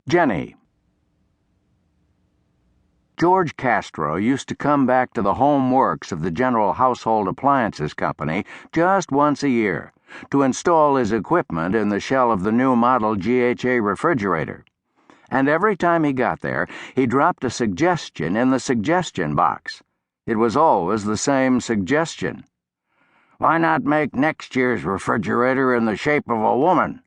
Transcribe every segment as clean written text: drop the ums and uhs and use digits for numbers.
Jenny. George Castro used to come back to the home works of the General Household Appliances Company just once a year to install his equipment in the shell of the new model GHA refrigerator. And every time he got there, he dropped a suggestion in the suggestion box. It was always the same suggestion. "Why not make next year's refrigerator in the shape of a woman?"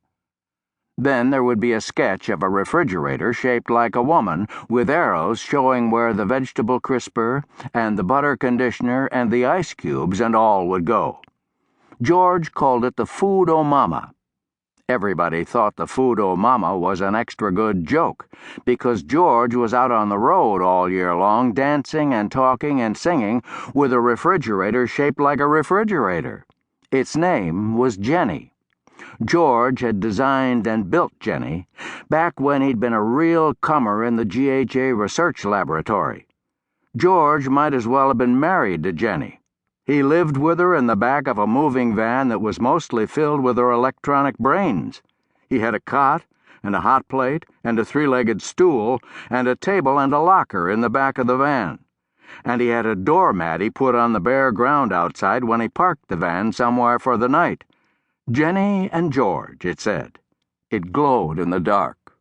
Then there would be a sketch of a refrigerator shaped like a woman, with arrows showing where the vegetable crisper and the butter conditioner and the ice cubes and all would go. George called it the Food-O-Mama. Everybody thought the Food-O-Mama was an extra good joke, because George was out on the road all year long dancing and talking and singing with a refrigerator shaped like a refrigerator. Its name was Jenny. George had designed and built Jenny back when he'd been a real comer in the GHA research laboratory. George might as well have been married to Jenny. He lived with her in the back of a moving van that was mostly filled with her electronic brains. He had a cot and a hot plate and a three-legged stool and a table and a locker in the back of the van. And he had a doormat he put on the bare ground outside when he parked the van somewhere for the night. Jenny and George, it said. It glowed in the dark.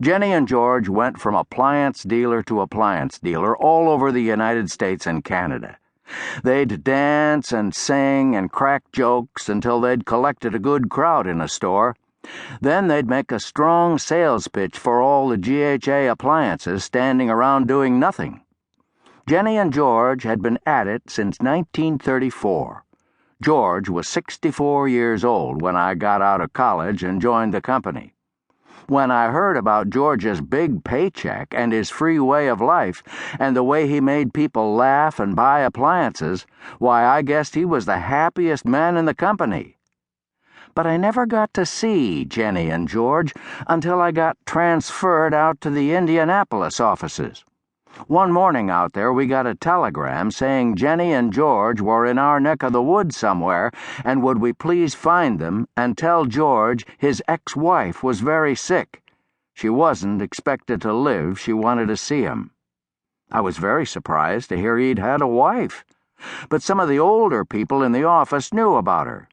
Jenny and George went from appliance dealer to appliance dealer all over the United States and Canada. They'd dance and sing and crack jokes until they'd collected a good crowd in a store. Then they'd make a strong sales pitch for all the GHA appliances standing around doing nothing. Jenny and George had been at it since 1934. George was 64 years old when I got out of college and joined the company. When I heard about George's big paycheck and his free way of life and the way he made people laugh and buy appliances, why, I guessed he was the happiest man in the company. But I never got to see Jenny and George until I got transferred out to the Indianapolis offices. One morning out there, we got a telegram saying Jenny and George were in our neck of the woods somewhere, and would we please find them and tell George his ex-wife was very sick. She wasn't expected to live. She wanted to see him. I was very surprised to hear he'd had a wife, but some of the older people in the office knew about her.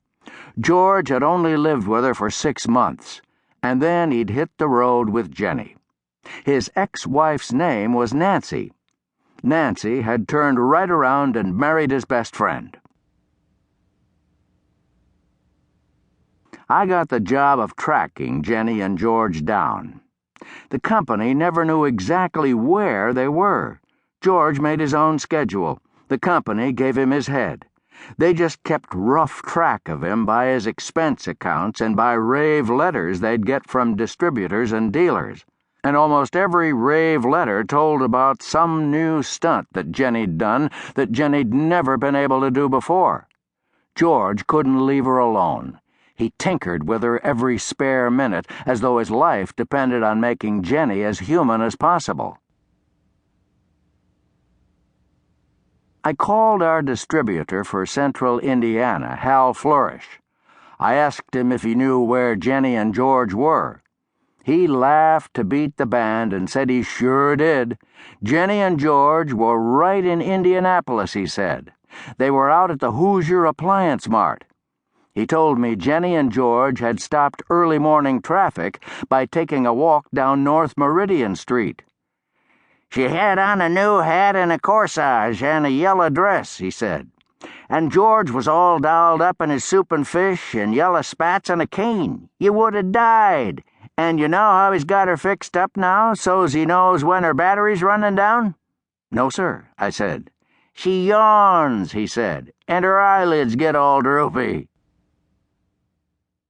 George had only lived with her for 6 months, and then he'd hit the road with Jenny. His ex-wife's name was Nancy. Nancy had turned right around and married his best friend. I got the job of tracking Jenny and George down. The company never knew exactly where they were. George made his own schedule. The company gave him his head. They just kept rough track of him by his expense accounts and by rave letters they'd get from distributors and dealers. And almost every rave letter told about some new stunt that Jenny'd done that Jenny'd never been able to do before. George couldn't leave her alone. He tinkered with her every spare minute, as though his life depended on making Jenny as human as possible. I called our distributor for Central Indiana, Hal Flourish. I asked him if he knew where Jenny and George were. He laughed to beat the band and said he sure did. Jenny and George were right in Indianapolis, he said. They were out at the Hoosier Appliance Mart. He told me Jenny and George had stopped early morning traffic by taking a walk down North Meridian Street. "She had on a new hat and a corsage and a yellow dress," he said. "And George was all dolled up in his soup and fish and yellow spats and a cane. You would have died. And you know how he's got her fixed up now, so's he knows when her battery's running down?" "No, sir," I said. "She yawns," he said, "and her eyelids get all droopy.